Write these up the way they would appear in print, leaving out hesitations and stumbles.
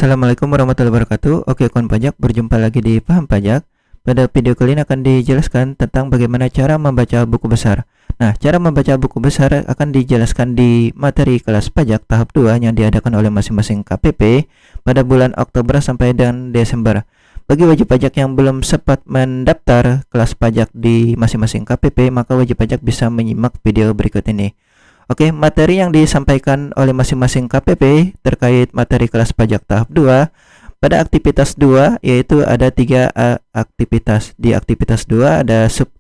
Assalamualaikum warahmatullahi wabarakatuh. Oke, kawan pajak, berjumpa lagi di Paham Pajak. Pada video kali ini akan dijelaskan tentang bagaimana cara membaca buku besar. Nah, cara membaca buku besar akan dijelaskan di materi kelas pajak tahap 2 yang diadakan oleh masing-masing KPP pada bulan Oktober sampai dan Desember. Bagi wajib pajak yang belum sempat mendaftar kelas pajak di masing-masing KPP, maka wajib pajak bisa menyimak video berikut ini. Oke, materi yang disampaikan oleh masing-masing KPP terkait materi kelas pajak tahap 2 pada aktivitas 2 yaitu ada 3 aktivitas. Di aktivitas 2 ada 3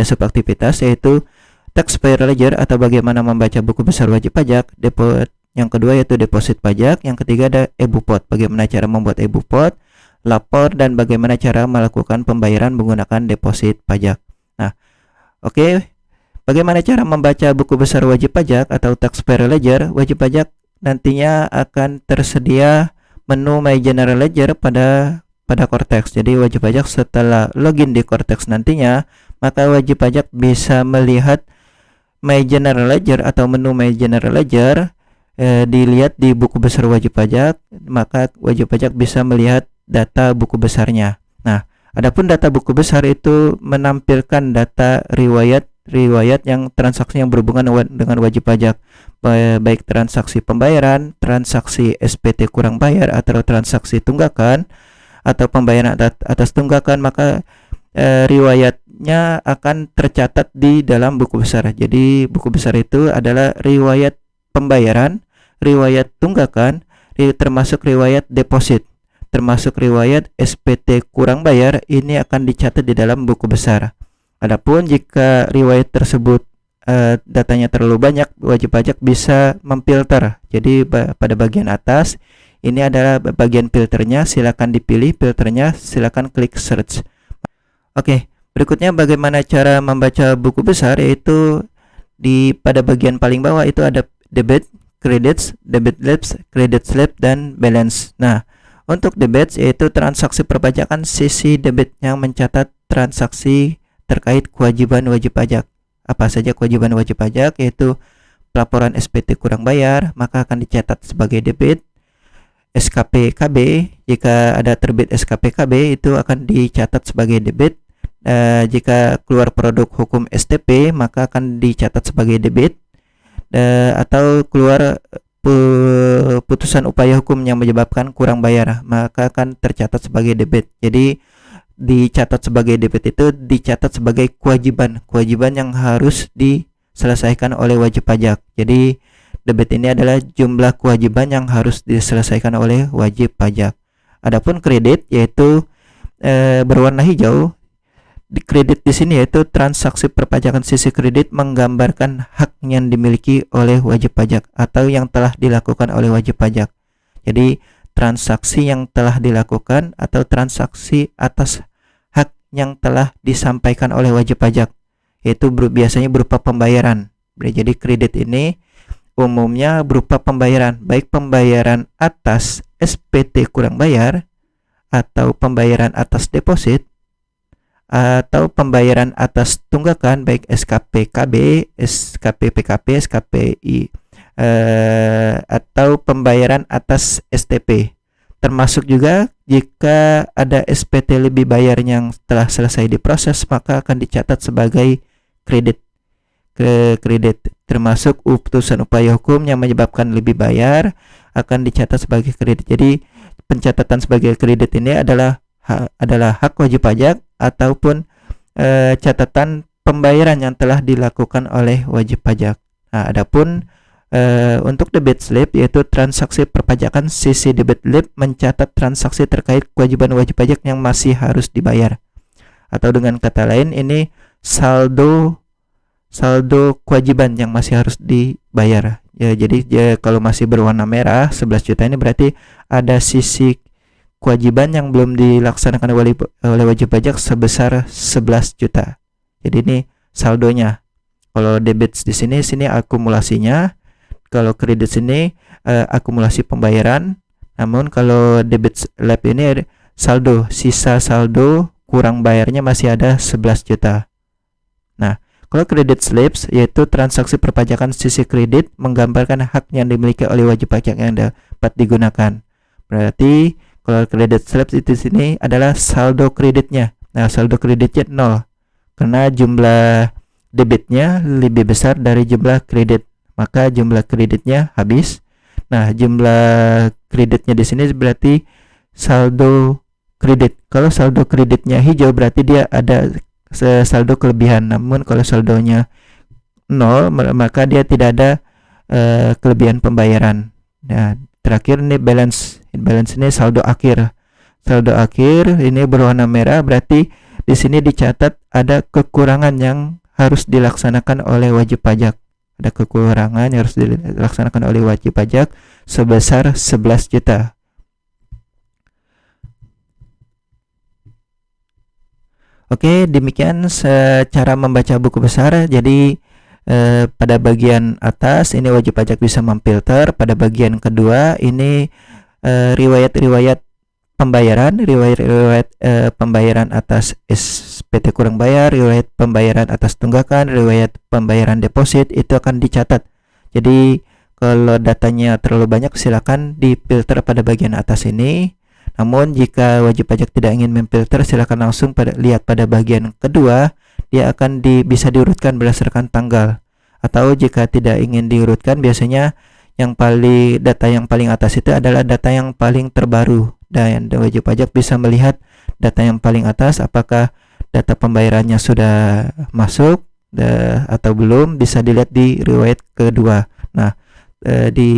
subaktivitas yaitu taxpayer ledger atau bagaimana membaca buku besar wajib pajak, depot yang kedua yaitu deposit pajak, yang ketiga ada e-bupot, bagaimana cara membuat e-bupot, lapor dan bagaimana cara melakukan pembayaran menggunakan deposit pajak. Nah, oke. Bagaimana cara membaca buku besar wajib pajak atau taxpayer ledger? Wajib pajak nantinya akan tersedia menu My General Ledger pada Cortex. Jadi wajib pajak setelah login di Cortex nantinya, maka wajib pajak bisa melihat My General Ledger atau menu My General Ledger dilihat di buku besar wajib pajak, maka wajib pajak bisa melihat data buku besarnya. Nah, adapun data buku besar itu menampilkan data riwayat yang transaksi yang berhubungan dengan wajib pajak, baik transaksi pembayaran, transaksi SPT kurang bayar atau transaksi tunggakan atau pembayaran atas tunggakan, maka riwayatnya akan tercatat di dalam buku besar. Jadi buku besar itu adalah riwayat pembayaran, riwayat tunggakan, termasuk riwayat deposit, termasuk riwayat SPT kurang bayar, ini akan dicatat di dalam buku besar. Adapun jika riwayat tersebut datanya terlalu banyak, wajib pajak bisa memfilter. Jadi pada bagian atas ini adalah bagian filternya, silakan dipilih filternya, silakan klik search. Oke, berikutnya bagaimana cara membaca buku besar, yaitu pada bagian paling bawah itu ada debit, credits, debit slips, credit slip dan balance. Nah, untuk debit yaitu transaksi perpajakan, sisi debit yang mencatat transaksi terkait kewajiban wajib pajak. Apa saja kewajiban wajib pajak, yaitu pelaporan SPT kurang bayar, maka akan dicatat sebagai debit. SKP KB, jika ada terbit SKP KB itu akan dicatat sebagai debit. Jika keluar produk hukum STP, maka akan dicatat sebagai debit. Atau keluar putusan upaya hukum yang menyebabkan kurang bayar, maka akan tercatat sebagai debit. Jadi dicatat sebagai debit itu dicatat sebagai kewajiban yang harus diselesaikan oleh wajib pajak. Jadi debit ini adalah jumlah kewajiban yang harus diselesaikan oleh wajib pajak. Adapun kredit yaitu berwarna hijau. Di kredit di sini yaitu transaksi perpajakan, sisi kredit menggambarkan hak yang dimiliki oleh wajib pajak atau yang telah dilakukan oleh wajib pajak. Jadi transaksi yang telah dilakukan atau transaksi atas hak yang telah disampaikan oleh wajib pajak, yaitu biasanya berupa pembayaran. Jadi kredit ini umumnya berupa pembayaran, baik pembayaran atas SPT kurang bayar atau pembayaran atas deposit atau pembayaran atas tunggakan, baik SKP KB, SKP PKP, SKPI atau pembayaran atas STP. Termasuk juga jika ada SPT lebih bayar yang telah selesai diproses, maka akan dicatat sebagai kredit. Termasuk putusan upaya hukum yang menyebabkan lebih bayar akan dicatat sebagai kredit. Jadi pencatatan sebagai kredit ini adalah hak wajib pajak ataupun catatan pembayaran yang telah dilakukan oleh wajib pajak. Nah, adapun untuk debit slip yaitu transaksi perpajakan, sisi debit slip mencatat transaksi terkait kewajiban wajib pajak yang masih harus dibayar. Atau dengan kata lain ini saldo kewajiban yang masih harus dibayar. Ya, jadi kalau masih berwarna merah 11 juta ini berarti ada sisi kewajiban yang belum dilaksanakan oleh wajib pajak sebesar 11 juta. Jadi ini saldonya. Kalau debit di sini akumulasinya. Kalau kredit sini akumulasi pembayaran. Namun kalau debit slip ini sisa saldo kurang bayarnya masih ada 11 juta. Nah, kalau credit slips yaitu transaksi perpajakan sisi kredit menggambarkan hak yang dimiliki oleh wajib pajak yang dapat digunakan. Berarti kalau credit slips itu sini adalah saldo kreditnya. Nah, saldo kreditnya 0 karena jumlah debitnya lebih besar dari jumlah kredit, maka jumlah kreditnya habis. Nah, jumlah kreditnya di sini berarti saldo kredit. Kalau saldo kreditnya hijau berarti dia ada saldo kelebihan. Namun kalau saldonya 0 maka dia tidak ada kelebihan pembayaran. Nah, terakhir ini balance ini saldo akhir. Saldo akhir ini berwarna merah, berarti di sini dicatat ada kekurangan yang harus dilaksanakan oleh wajib pajak. Ada kekurangan yang harus dilaksanakan oleh wajib pajak sebesar 11 juta. Oke, demikian cara membaca buku besar. Jadi pada bagian atas ini wajib pajak bisa memfilter. Pada bagian kedua ini riwayat-riwayat pembayaran, pembayaran atas SPT kurang bayar, riwayat pembayaran atas tunggakan, riwayat pembayaran deposit itu akan dicatat. Jadi kalau datanya terlalu banyak silakan difilter pada bagian atas ini. Namun jika wajib pajak tidak ingin memfilter, silakan langsung lihat pada bagian kedua, dia akan bisa diurutkan berdasarkan tanggal. Atau jika tidak ingin diurutkan, biasanya data yang paling atas itu adalah data yang paling terbaru, dan wajib pajak bisa melihat data yang paling atas apakah data pembayarannya sudah masuk atau belum, bisa dilihat di riwayat kedua. Nah, di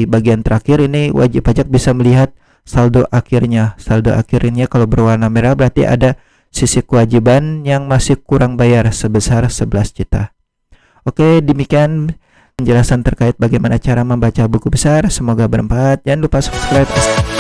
bagian terakhir ini wajib pajak bisa melihat saldo akhirnya. Saldo akhirnya kalau berwarna merah berarti ada sisi kewajiban yang masih kurang bayar sebesar 11 juta. Oke, demikian penjelasan terkait bagaimana cara membaca buku besar. Semoga bermanfaat. Jangan lupa subscribe.